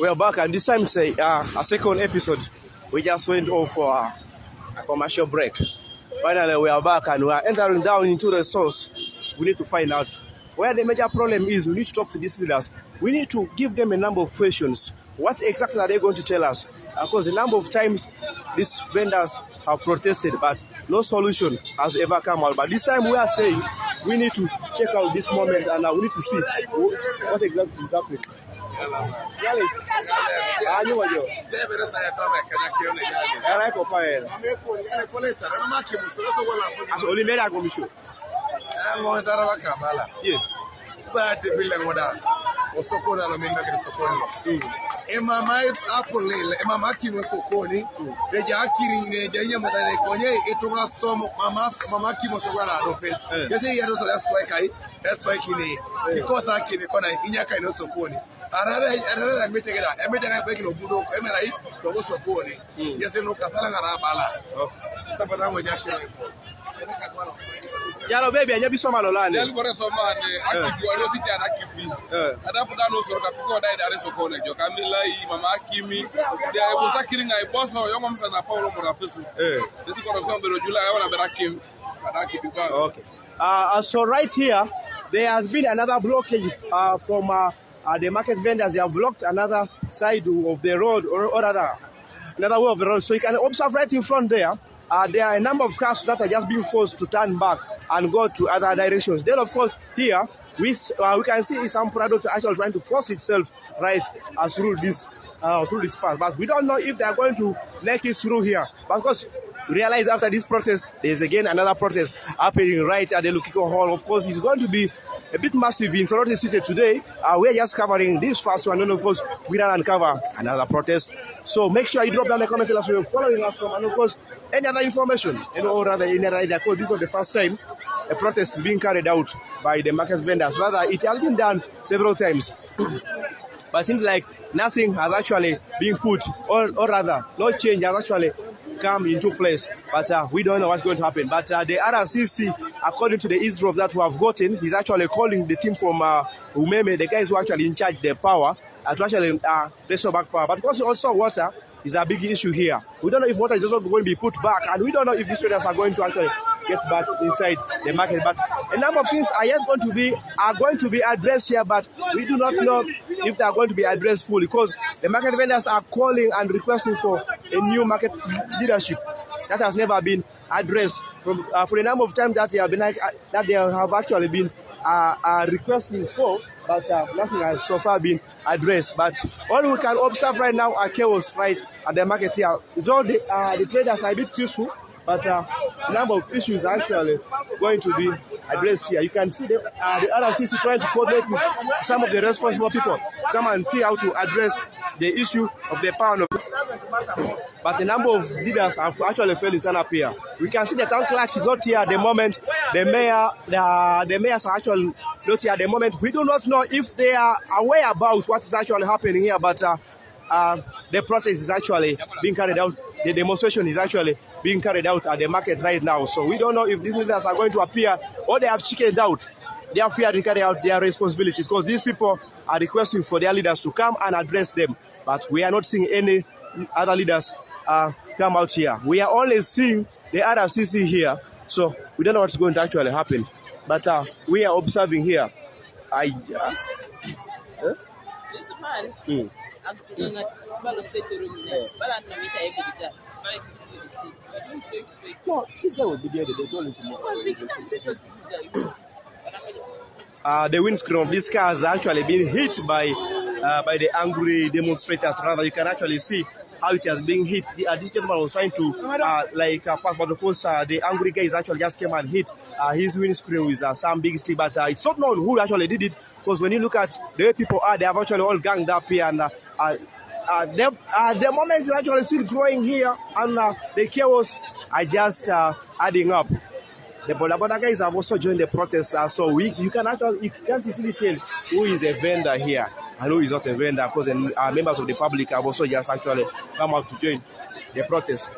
We are back, and this time it's a second episode. We just went off for a commercial break. Finally, we are back and we are entering down into the source. We need to find out where the major problem is. We need to talk to these leaders. We need to give them a number of questions. What exactly are they going to tell us? Because a number of times these vendors have protested, but no solution has ever come out. But this time we are saying we need to check out this moment and we need to see what exactly is happening. Yes. Mama apole mama kimo sokoni reja kiringe janya madane konye etunga somo mama kimo sokwana adope yese yado so that's why kini because akini kona inyaka ino sokoni arara metegera kweki no budo emerai to sokoni yese no kasala ngara bala sabata ngo nyakire Yalo baby anyabi soma lolane. Yalo bore soma ne akibi wali ositi anakibi. Adaputa no soro kapiko dai dare sokone jo Kamila yi mama Kimi. Dia ebo sakiringa e boso yo mamsa na Paulo Morapesu. Desi kono sombe ro jula ya na berakim. Adakibi ba. Okay. So right here there has been another blockage from the market vendors. They have blocked another side of the road or another way of the road. So you can observe right in front there. There are a number of cars that are just being forced to turn back and go to other directions. Then, of course, here we can see some product actually trying to force itself right through this path. But we don't know if they are going to make it through here. But of course, we realize after this protest, there's again another protest happening right at the Lukiko Hall. Of course, it's going to be a bit massive in Soroti City today. We're just covering this first one, and of course, we don't uncover another protest. So make sure you drop down the comment as you're following us from, and of course, any other information, or rather, any other idea, because this is not the first time a protest is being carried out by the market vendors. Rather, it has been done several times. But it seems like nothing has actually been put, or rather, no change has actually come into place, but we don't know what's going to happen. But the RCC, according to the eavesdrop that we have gotten, is actually calling the team from Umeme, the guys who are actually in charge of the power, to actually restore back power. But because also water is a big issue here. We don't know if water is also going to be put back, and we don't know if these traders are going to actually get back inside the market. But a number of things are yet going to be addressed here, but we do not know if they are going to be addressed fully, because the market vendors are calling and requesting for a new market leadership that has never been addressed for a number of times that they have actually been requesting for, but nothing has so far been addressed. But all we can observe right now are chaos right at the market here. Though the traders are a bit peaceful, but a number of issues are actually going to be addressed here. You can see the RCC trying to coordinate with some of the responsible people, come and see how to address the issue of the power. But the number of leaders have actually failed to turn up here. We can see the town clerk is not here at the moment. The mayors are actually not here at the moment. We do not know if they are aware about what is actually happening here, but the protest is actually being carried out. The demonstration is actually being carried out at the market right now. So we don't know if these leaders are going to appear or they have chickened out. They have feared to carry out their responsibilities, because these people are requesting for their leaders to come and address them. But we are not seeing any other leaders come out here. We are only seeing the RCC here. So we don't know what's going to actually happen. But we are observing here. This man, no, this guy will be there. They told him tomorrow. The windscreen of this car has actually been hit by the angry demonstrators. Rather, you can actually see how it has been hit. This gentleman was trying to pass, but of course the angry guys actually just came and hit his windscreen with some big stick. But it's not known who actually did it, because when you look at the way people are, they have actually all ganged up here, and the moment is actually still growing here, and the chaos are just adding up. The Boda guys have also joined the protest, so you can't easily tell who is a vendor here and who is not a vendor, because members of the public have also just actually come out to join the protest.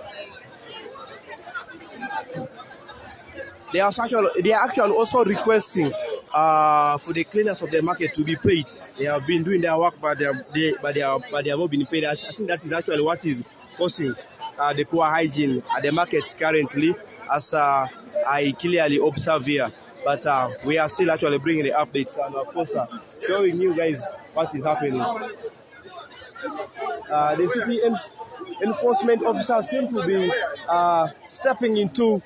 They are actually also requesting for the cleaners of the market to be paid. They have been doing their work, but they have not been paid. I think that is actually what is causing the poor hygiene at the markets currently, as I clearly observe here. But we are still actually bringing the updates and of course showing you guys what is happening. The city enforcement officers seem to be stepping into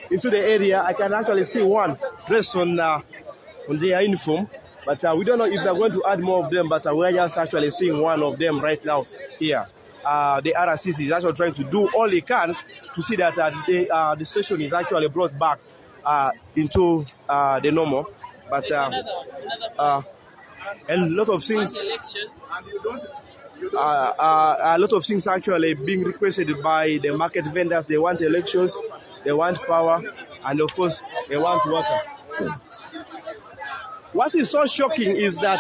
the area. I can actually see one dressed on their uniform, but we don't know if they're going to add more of them, but we're just actually seeing one of them right now here. The RCC is actually trying to do all they can to see that the station is actually brought back into the normal, but a lot of things actually being requested by the market vendors. They want elections, they want power, and of course they want water. What is so shocking is that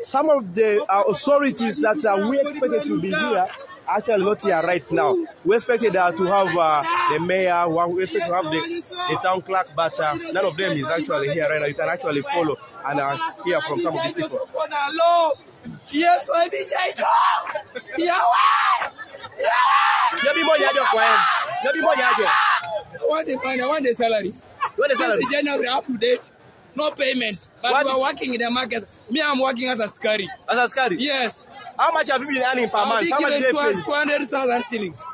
some of the authorities that we expected to be here are actually not here right now. We expected to have the mayor, we expected to have the town clerk, but none of them is actually here right now. You can actually follow and hear from some of these people. Yes, I want the money, I want the salary. What the salary? January up to date. No payments, but we are working in the market. Me, I'm working as a scurry. As a scurry? Yes. How much have you been earning per month? How much do they pay? 200,000 shillings.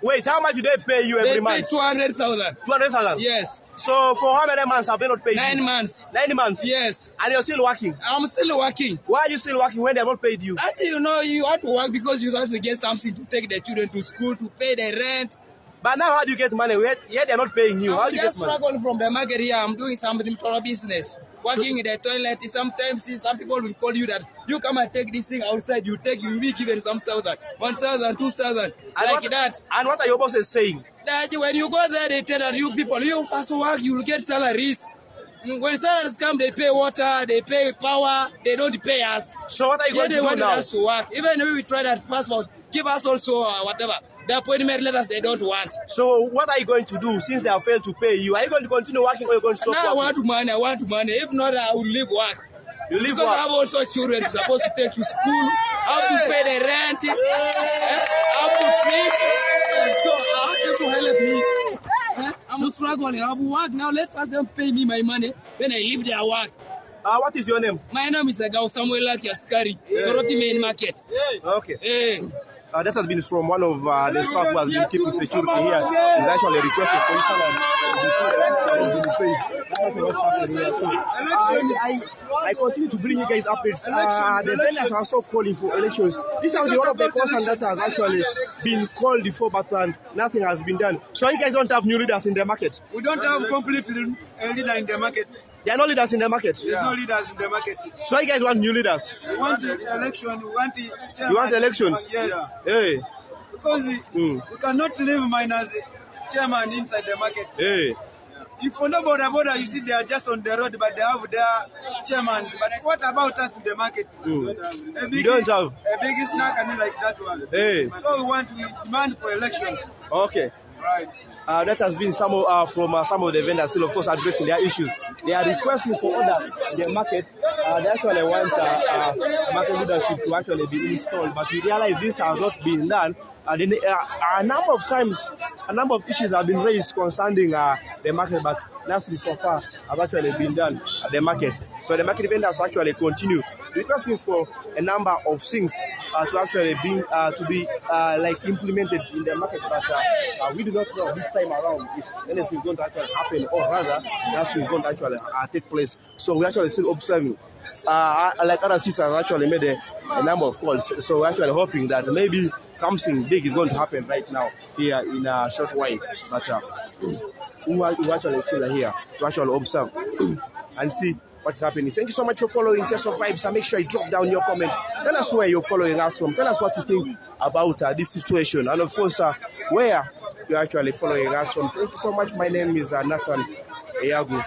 Wait, how much do they pay you every month? They pay 200,000. 200,000? Yes. So for how many months have they not paid 9 you? months. 9 months? Yes. And you're still working? I'm still working. Why are you still working when they have not paid you? How do you know you have to work because you have to get something to take the children to school, to pay the rent? But now how do you get money? Yet they're not paying you. How do you get money? I'm just struggling from the market here. I'm doing some business. Working in the toilet. Sometimes some people will call you that you come and take this thing outside. You will be given some 1,000, 2,000, like that. And what are your bosses saying? That when you go there, they tell that you people, you first work, you will get salaries. When salaries come, they pay water, they pay power, they don't pay us. So what are you going to do now? They want us to work. Even if we try that first one, give us also whatever. The appointment letters they don't want. So what are you going to do since they have failed to pay you? Are you going to continue working or are you going to stop working? I want money. If not, I will leave work. You leave because work? I have also children supposed to take to school. I have to pay the rent. I have to treat. So I have them to help me. I'm struggling. I have work now. Let them pay me my money. Then I leave their work. What is your name? My name is Agao Samuel Kiaskari. Soroti main market. Okay. That has been from one of the staff who has been keeping security here. He's actually requested for I continue to bring you guys updates. The vendors are also calling for elections. This is one of the concerns that has actually been called before, but nothing has been done. So you guys don't have new leaders in the market? We don't have complete leader in the market. There are no leaders in the market? There's no leaders in the market. So you guys want new leaders? We want election. We want the chairman. You want elections? Yes. Hey. Because we cannot live minus chairman inside the market. Hey. If for no border, you see they are just on the road, but they have their chairman. But what about us in the market? You don't have a big snack and like that one. Hey. So we demand for election. Okay. Right. That has been some of some of the vendors still, of course, addressing their issues. They are requesting for order in the market. They actually want market leadership to actually be installed, but we realize this has not been done. A number of times, a number of issues have been raised concerning the market, but nothing so far has actually been done at the market. So the market vendors actually continue requesting for a number of things to actually be like implemented in the market, but we do not know this time around if anything is going to actually happen, or rather, nothing is going to actually take place. So we actually still observing. Like other sisters actually made a number of calls, so we're actually hoping that maybe something big is going to happen right now here in a short while. But we actually still here to actually observe and see what's happening. Thank you so much for following Test of Vibes, and make sure you drop down your comment. Tell us where you're following us from. Tell us what you think about this situation, and of course where you're actually following us from. Thank you so much. My name is Nathan Eyagu.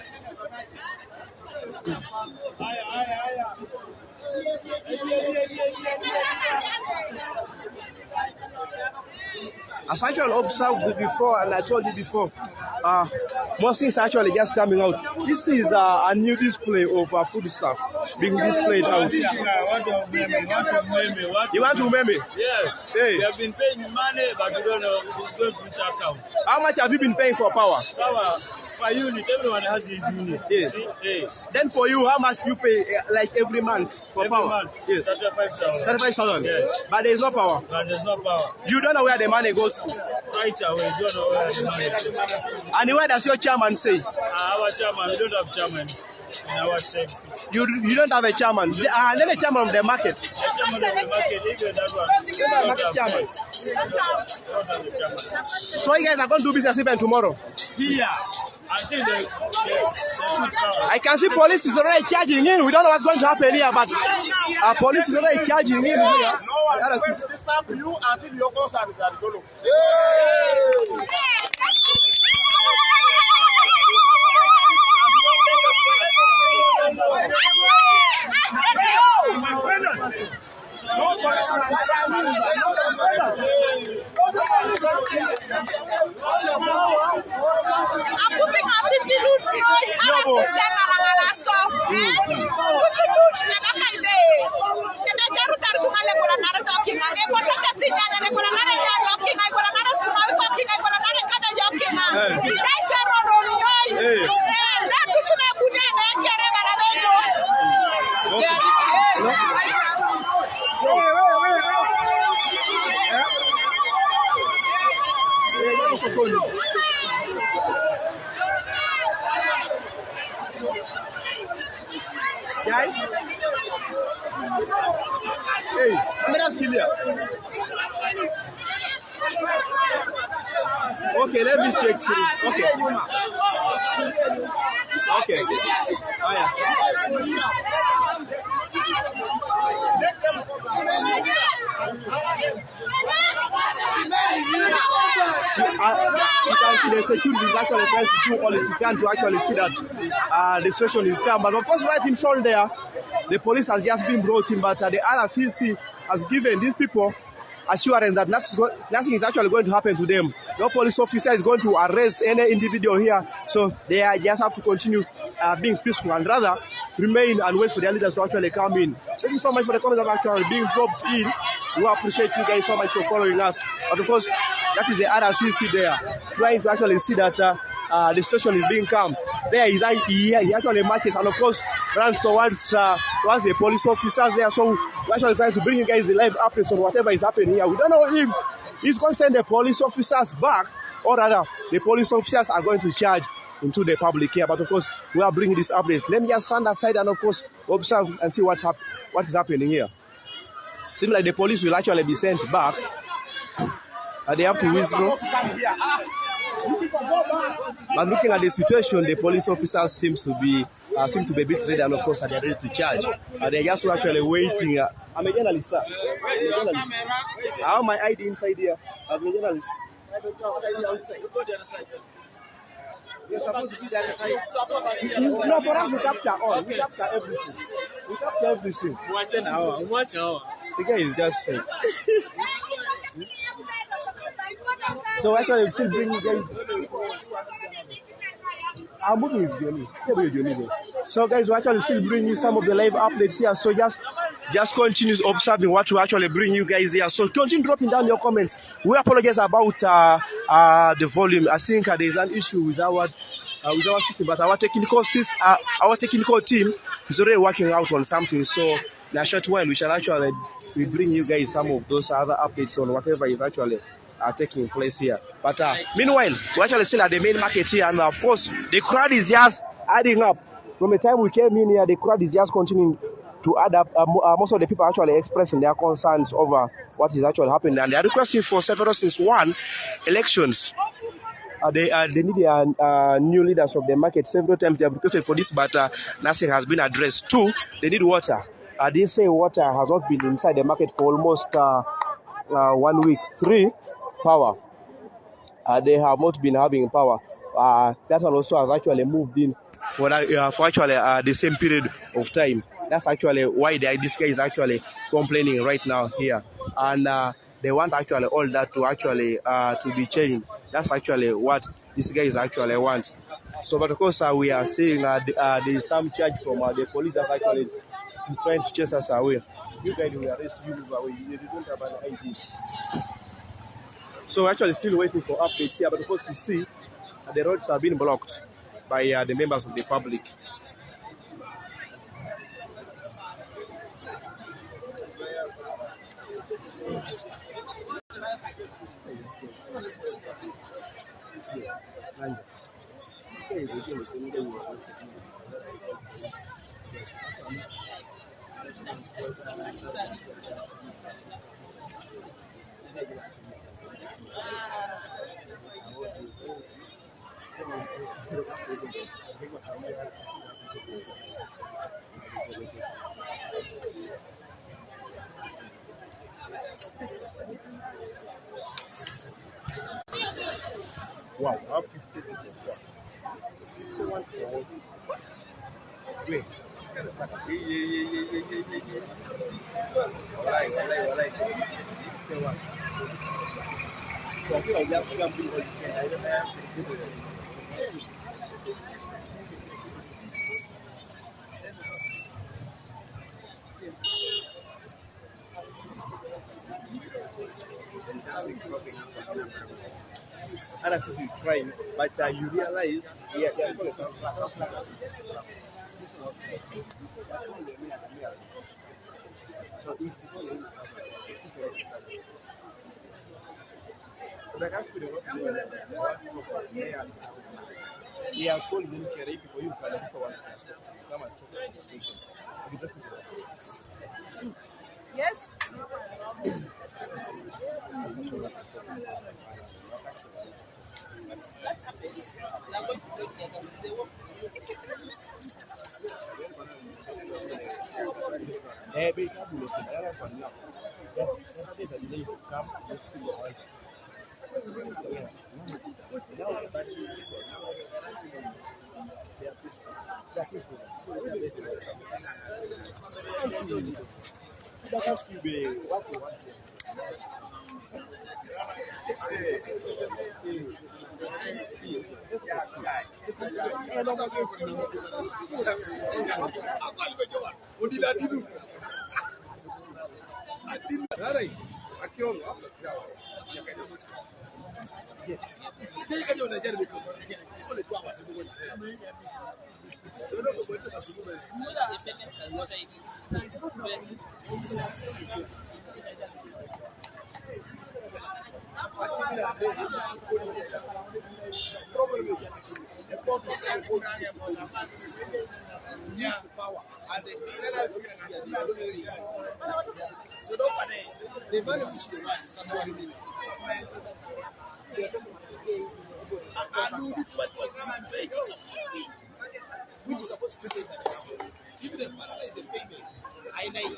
As I actually observed before, and I told you before, most things are actually just coming out. This is a new display of food stuff being displayed out. You want to remember? Yes. Hey. We have been paying money, but we don't know who's going to which account. How much have you been paying for power? Power per unit, everyone has his unit. Yes. Yes. Then for you, how much you pay like every month for Every power? month. Yes. 35,000. 35,000. Yes. But there is no power. But there's no power. You don't know where the money goes to. Right away, you don't know where the money is. And what does your chairman say? Our chairman, we don't have chairman in our state. You don't have a chairman. Then the chairman of the market. The chairman of the market, even that one. We don't have chairman. Don't have the chairman. So you guys are going to do business even tomorrow? Here, until the I can see police is already charging in. We don't know what's going to happen here, but police is already charging in here. This time you until your concern is at Golo. Guys, hey, let us kill here. Okay, let me check. Okay. Okay. Oh, yeah. You can see the security is actually trying to do all it can to actually see that the situation is calm. But of course, right in front there, the police has just been brought in, but the RCC has given these people assurance that nothing is actually going to happen to them. No police officer is going to arrest any individual here, so they just have to continue being peaceful and rather remain and wait for their leaders to actually come in. Thank you so much for the comments that are actually being dropped in. We appreciate you guys so much for following us. But of course, that is the RCC there, trying to actually see that the situation is being calm. There he actually marches and of course runs towards the police officers there. So we're actually trying to bring you guys the live updates on whatever is happening here. We don't know if he's going to send the police officers back or rather the police officers are going to charge into the public here. But of course, we are bringing this update. Let me just stand aside and of course observe and see what is happening here. Seems like the police will actually be sent back. They have to withdraw. But looking at the situation, the police officers seem to be a bit ready, and of course they're ready to charge. They're just actually waiting. I'm a journalist, sir. I have my ID inside here. I'm a journalist. You're supposed to be there. No, for us we capture all. We capture everything. We capture everything. Watch an hour. The guy is just fake. So actually, we still bring you guys. Our movie is going. So guys, we actually still bring you some of the live updates here. So just continue observing what we actually bring you guys here. So continue dropping down your comments. We apologize about the volume. I think there's an issue with our system, but our technical team is already working out on something. So in a short while, we shall actually bring you guys some of those other updates on whatever is actually taking place here. But meanwhile, we're actually still at the main market here, and of course, the crowd is just adding up. From the time we came in here, the crowd is just continuing to add up. Most of the people are actually expressing their concerns over what is actually happening, and they are requesting for several things. One, elections. They need new leaders of the market. Several times they have requested for this, but nothing has been addressed. Two, they need water. They say water has not been inside the market for almost 1 week. Three, power. They have not been having power. That one also has actually moved in for actually the same period of time. That's actually why this guy is actually complaining right now here. And they want actually all that to actually to be changed. That's actually what these guys actually want. So, but of course, we are seeing there's some charge from the police that actually trying to chase us away. You guys will arrest you away. You don't have an ID. So, actually, still waiting for updates here. But of course, you see, the roads have been blocked by the members of the public. Wow, I have 50 people. Wait. So I feel like that's what I'm doing. Anarchist is crying, but you realize, so if he has called him Kerry for you to come and set the situation. Yes. Use the power and the so don't panic. The value which is somebody which is supposed to be paid. Even the finalize the payment, I know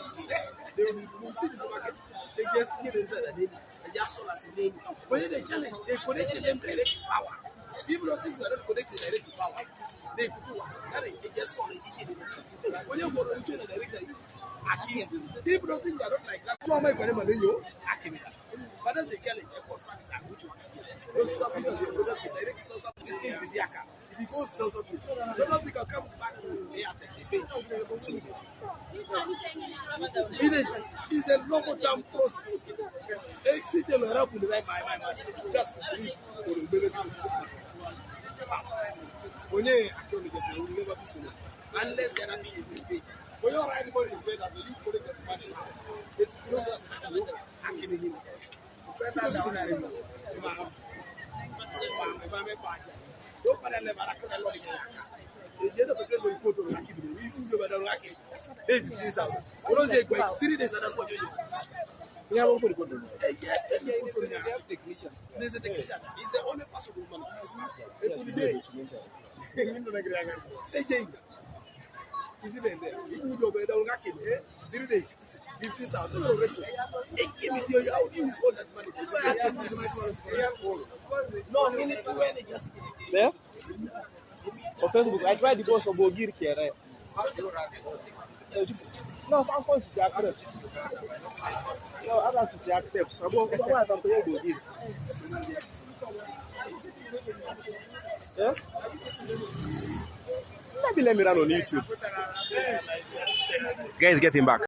they will see this market. They just get it and they just sold as a name. When they challenge, they connected them direct to power. People don't think they are not connected direct to power. They could do that. They just sold it. When you go to the direct, people don't think they are not like that. So am I going to you? But that's the challenge. Those South Africans will direct South Africa. If you go to South Africa comes back to the it's a long-term process. Exit the Arab will like my just when you actually just will never be so unless there are people paid. When you're right for the paid as the lead for the passion, it goes up actually. There's a technician. He's the only possible man. Is it there? If you go down racking, 0 days. If this out, no retro. Give me the how do you use all that money? No, minute to when it just there? On Facebook, I tried to go to Bogir here. No, some course they accept. No, others they accept. Some of them will give. Yeah? Maybe let me run on YouTube. Guys, get him back.